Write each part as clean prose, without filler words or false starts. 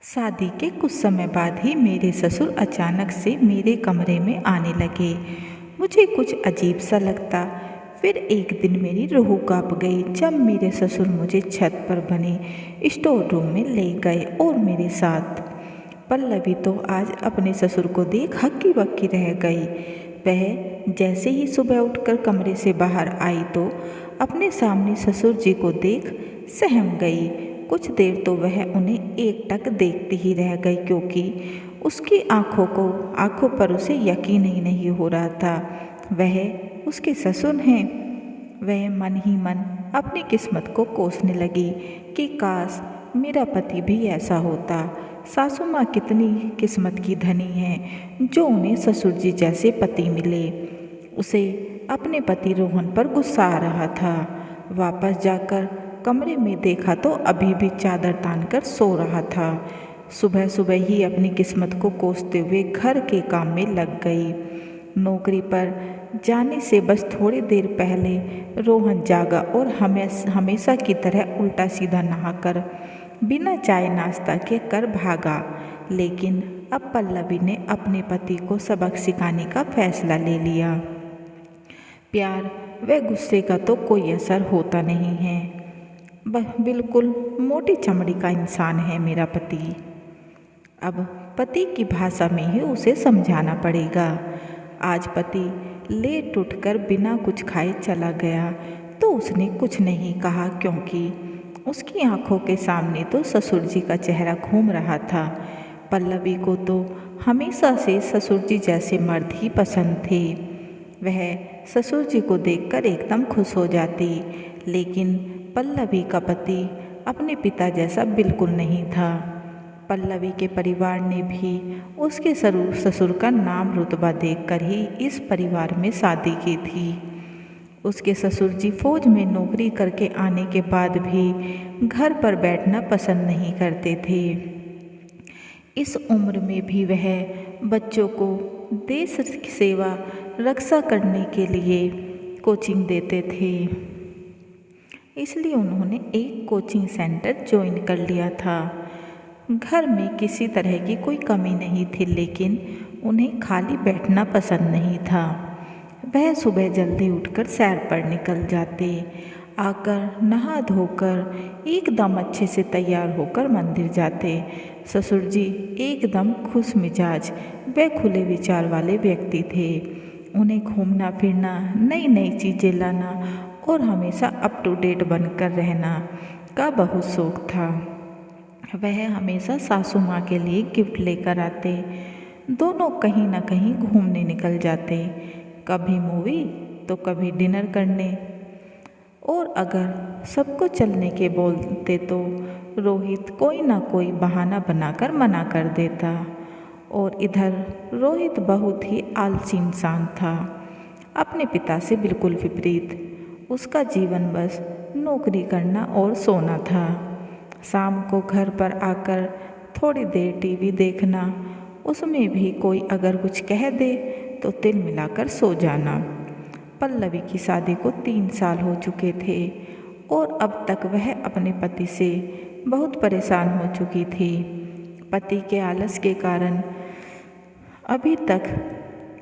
शादी के कुछ समय बाद ही मेरे ससुर अचानक से मेरे कमरे में आने लगे। मुझे कुछ अजीब सा लगता। फिर एक दिन मेरी रूह कांप गई जब मेरे ससुर मुझे छत पर बने स्टोर रूम में ले गए और मेरे साथ। पल्लवी तो आज अपने ससुर को देख हक्की बक्की रह गई। वह जैसे ही सुबह उठकर कमरे से बाहर आई तो अपने सामने ससुर जी को देख सहम गई। कुछ देर तो वह उन्हें एकटक देखती ही रह गई क्योंकि उसकी आंखों पर उसे यकीन ही नहीं हो रहा था वह उसके ससुर हैं। वह मन ही मन अपनी किस्मत को कोसने लगी कि काश मेरा पति भी ऐसा होता। सासू माँ कितनी किस्मत की धनी है जो उन्हें ससुर जी जैसे पति मिले। उसे अपने पति रोहन पर गुस्सा आ रहा था। वापस जाकर कमरे में देखा तो अभी भी चादर तानकर सो रहा था। सुबह सुबह ही अपनी किस्मत को कोसते हुए घर के काम में लग गई। नौकरी पर जाने से बस थोड़ी देर पहले रोहन जागा और हमेशा की तरह उल्टा सीधा नहाकर बिना चाय नाश्ता के कर भागा। लेकिन अब पल्लवी ने अपने पति को सबक सिखाने का फैसला ले लिया। प्यार व गुस्से का तो कोई असर होता नहीं है। बिल्कुल मोटी चमड़ी का इंसान है मेरा पति। अब पति की भाषा में ही उसे समझाना पड़ेगा। आज पति लेट उठकर बिना कुछ खाए चला गया तो उसने कुछ नहीं कहा क्योंकि उसकी आंखों के सामने तो ससुर जी का चेहरा घूम रहा था। पल्लवी को तो हमेशा से ससुर जी जैसे मर्द ही पसंद थे। वह ससुर जी को देखकर एकदम खुश हो जाती। लेकिन पल्लवी का पति अपने पिता जैसा बिल्कुल नहीं था। पल्लवी के परिवार ने भी उसके ससुर का नाम रुतबा देखकर ही इस परिवार में शादी की थी। उसके ससुर जी फौज में नौकरी करके आने के बाद भी घर पर बैठना पसंद नहीं करते थे। इस उम्र में भी वह बच्चों को देश सेवा रक्षा करने के लिए कोचिंग देते थे। इसलिए उन्होंने एक कोचिंग सेंटर ज्वाइन कर लिया था। घर में किसी तरह की कोई कमी नहीं थी लेकिन उन्हें खाली बैठना पसंद नहीं था। वह सुबह जल्दी उठकर सैर पर निकल जाते। आकर नहा धोकर एकदम अच्छे से तैयार होकर मंदिर जाते। ससुर जी एकदम खुश मिजाज व खुले विचार वाले व्यक्ति थे। उन्हें घूमना फिरना, नई नई चीज़ें लाना और हमेशा अप टू डेट बनकर रहना का बहुत शौक था। वह हमेशा सासू माँ के लिए गिफ्ट लेकर आते। दोनों कहीं ना कहीं घूमने निकल जाते, कभी मूवी तो कभी डिनर करने। और अगर सबको चलने के बोलते तो रोहित कोई ना कोई बहाना बनाकर मना कर देता। और इधर रोहित बहुत ही आलसी इंसान था, अपने पिता से बिल्कुल विपरीत। उसका जीवन बस नौकरी करना और सोना था। शाम को घर पर आकर थोड़ी देर टीवी देखना, उसमें भी कोई अगर कुछ कह दे तो तिल मिलाकर सो जाना। पल्लवी की शादी को 3 साल हो चुके थे और अब तक वह अपने पति से बहुत परेशान हो चुकी थी। पति के आलस के कारण अभी तक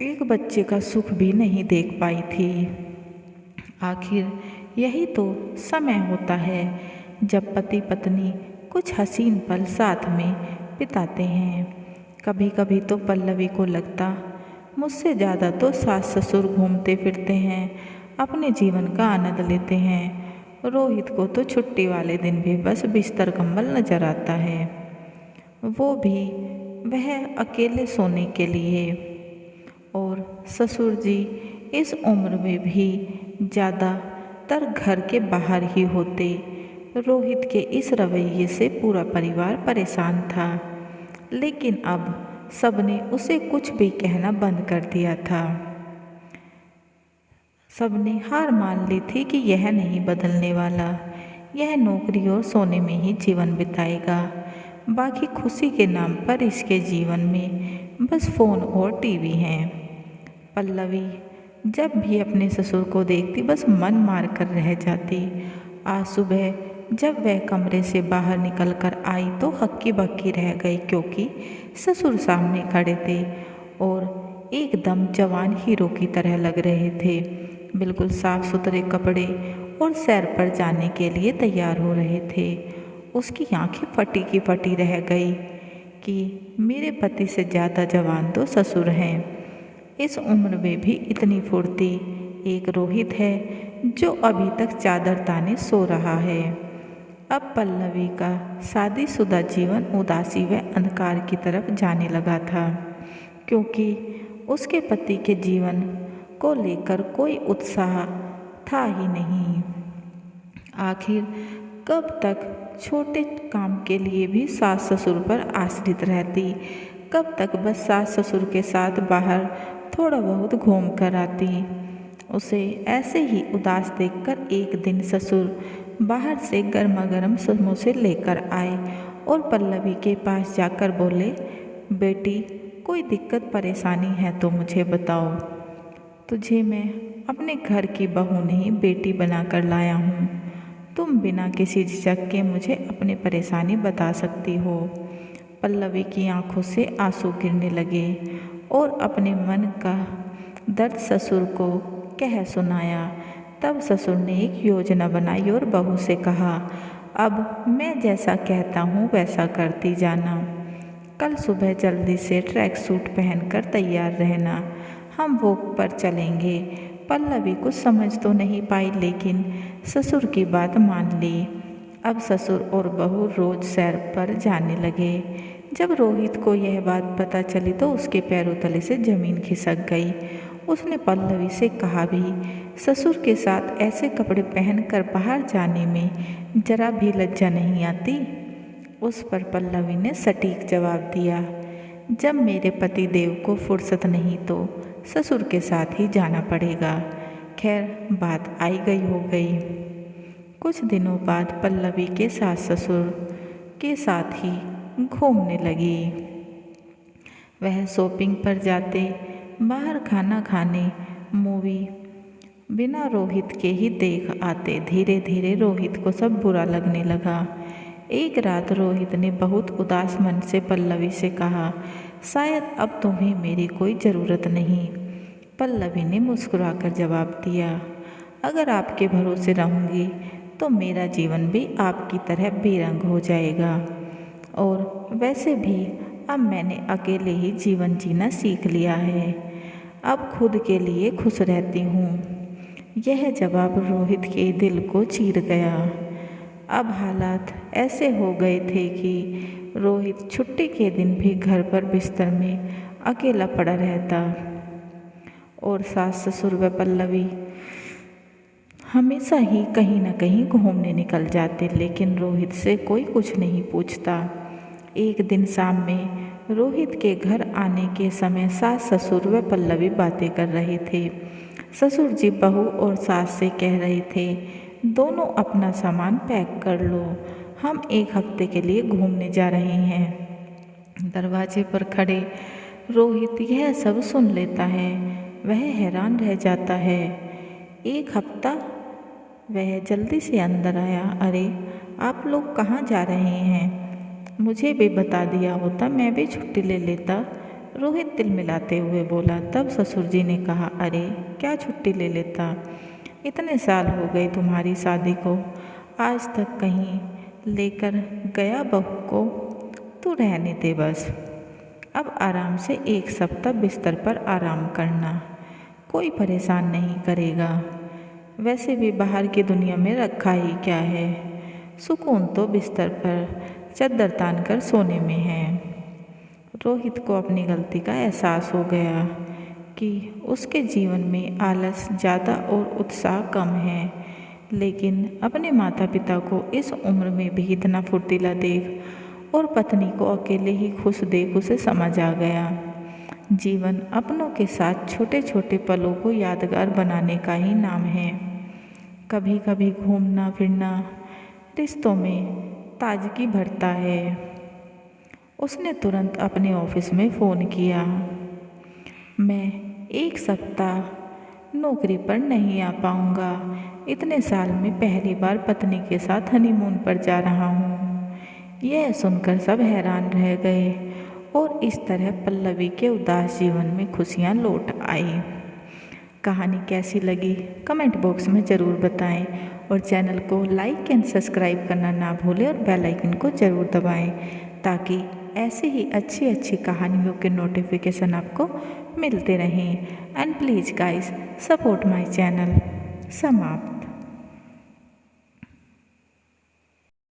एक बच्चे का सुख भी नहीं देख पाई थी। आखिर यही तो समय होता है जब पति पत्नी कुछ हसीन पल साथ में बिताते हैं। कभी कभी तो पल्लवी को लगता मुझसे ज़्यादा तो सास ससुर घूमते फिरते हैं, अपने जीवन का आनंद लेते हैं। रोहित को तो छुट्टी वाले दिन भी बस बिस्तर कंबल नजर आता है, वो भी वह अकेले सोने के लिए। और ससुर जी इस उम्र में भी ज़्यादातर घर के बाहर ही होते। रोहित के इस रवैये से पूरा परिवार परेशान था। लेकिन अब सबने उसे कुछ भी कहना बंद कर दिया था। सबने हार मान ली थी कि यह नहीं बदलने वाला, यह नौकरी और सोने में ही जीवन बिताएगा। बाकी खुशी के नाम पर इसके जीवन में बस फ़ोन और टीवी हैं। पल्लवी जब भी अपने ससुर को देखती बस मन मार कर रह जाती। आज सुबह जब वह कमरे से बाहर निकलकर आई तो हक्की बक्की रह गई, क्योंकि ससुर सामने खड़े थे और एकदम जवान हीरो की तरह लग रहे थे। बिल्कुल साफ सुथरे कपड़े और सैर पर जाने के लिए तैयार हो रहे थे। उसकी आंखें फटी की फटी रह गई कि मेरे पति से ज़्यादा जवान तो ससुर हैं। इस उम्र में भी इतनी फुर्ती। एक रोहित है जो अभी तक चादर ताने सो रहा है। अब पल्लवी का शादीशुदा जीवन उदासी व अंधकार की तरफ जाने लगा था, क्योंकि उसके पति के जीवन को लेकर कोई उत्साह था ही नहीं। आखिर कब तक छोटे काम के लिए भी सास ससुर पर आश्रित रहती? कब तक बस सास ससुर के साथ बाहर थोड़ा बहुत घूम कर आती? उसे ऐसे ही उदास देखकर एक दिन ससुर बाहर से गर्मा गर्म समोसे लेकर आए और पल्लवी के पास जाकर बोले, बेटी, कोई दिक्कत परेशानी है तो मुझे बताओ। तुझे मैं अपने घर की बहू नहीं, बेटी बनाकर लाया हूँ। तुम बिना किसी झिझक के मुझे अपनी परेशानी बता सकती हो। पल्लवी की आंखों से आंसू गिरने लगे और अपने मन का दर्द ससुर को कह सुनाया। तब ससुर ने एक योजना बनाई और बहू से कहा, अब मैं जैसा कहता हूँ वैसा करती जाना। कल सुबह जल्दी से ट्रैक सूट पहनकर तैयार रहना, हम वॉक पर चलेंगे। पल्लवी कुछ समझ तो नहीं पाई, लेकिन ससुर की बात मान ली। अब ससुर और बहू रोज सैर पर जाने लगे। जब रोहित को यह बात पता चली तो उसके पैरों तले से जमीन खिसक गई। उसने पल्लवी से कहा भी, ससुर के साथ ऐसे कपड़े पहनकर बाहर जाने में जरा भी लज्जा नहीं आती? उस पर पल्लवी ने सटीक जवाब दिया, जब मेरे पति देव को फुर्सत नहीं तो ससुर के साथ ही जाना पड़ेगा। खैर, बात आई गई हो गई। कुछ दिनों बाद पल्लवी के सास ससुर के साथ ही घूमने लगी। वह शॉपिंग पर जाते, बाहर खाना खाने, मूवी बिना रोहित के ही देख आते। धीरे धीरे रोहित को सब बुरा लगने लगा। एक रात रोहित ने बहुत उदास मन से पल्लवी से कहा, शायद अब तुम्हें मेरी कोई ज़रूरत नहीं। पल्लवी ने मुस्कुराकर जवाब दिया, अगर आपके भरोसे रहूँगी तो मेरा जीवन भी आपकी तरह बेरंग हो जाएगा। और वैसे भी अब मैंने अकेले ही जीवन जीना सीख लिया है। अब खुद के लिए खुश रहती हूँ। यह जवाब रोहित के दिल को चीर गया। अब हालात ऐसे हो गए थे कि रोहित छुट्टी के दिन भी घर पर बिस्तर में अकेला पड़ा रहता और सास ससुर व पल्लवी हमेशा ही कहीं न कहीं घूमने निकल जाते, लेकिन रोहित से कोई कुछ नहीं पूछता। एक दिन शाम में रोहित के घर आने के समय सास ससुर व पल्लवी बातें कर रहे थे। ससुर जी बहू और सास से कह रहे थे, दोनों अपना सामान पैक कर लो, हम एक हफ्ते के लिए घूमने जा रहे हैं। दरवाजे पर खड़े रोहित यह सब सुन लेता है। वह हैरान रह जाता है। एक हफ्ता? वह जल्दी से अंदर आया। अरे, आप लोग कहाँ जा रहे हैं? मुझे भी बता दिया होता, मैं भी छुट्टी ले लेता, रोहित तिलमिलाते हुए बोला। तब ससुर जी ने कहा, अरे क्या छुट्टी ले लेता, इतने साल हो गए तुम्हारी शादी को, आज तक कहीं लेकर गया बहू को? तू रहने दे बस। अब आराम से एक सप्ताह बिस्तर पर आराम करना, कोई परेशान नहीं करेगा। वैसे भी बाहर की दुनिया में रखा ही क्या है, सुकून तो बिस्तर पर चद्दर तान कर सोने में है। रोहित को अपनी गलती का एहसास हो गया कि उसके जीवन में आलस ज़्यादा और उत्साह कम है, लेकिन अपने माता पिता को इस उम्र में भी इतना फुर्तीला देख और पत्नी को अकेले ही खुश देख उसे समझ आ गया। जीवन अपनों के साथ छोटे छोटे पलों को यादगार बनाने का ही नाम है। कभी कभी घूमना फिरना रिश्तों में ताजगी भरता है। उसने तुरंत अपने ऑफिस में फ़ोन किया। मैं एक सप्ताह नौकरी पर नहीं आ पाऊँगा। इतने साल में पहली बार पत्नी के साथ हनीमून पर जा रहा हूँ। यह सुनकर सब हैरान रह गए और इस तरह पल्लवी के उदास जीवन में खुशियाँ लौट आई। कहानी कैसी लगी कमेंट बॉक्स में ज़रूर बताएं और चैनल को लाइक एंड सब्सक्राइब करना ना भूलें और बेल आइकन को ज़रूर दबाएं ताकि ऐसे ही अच्छी अच्छी कहानियों के नोटिफिकेशन आपको मिलते रहें। And please guys support my channel. समाप्त।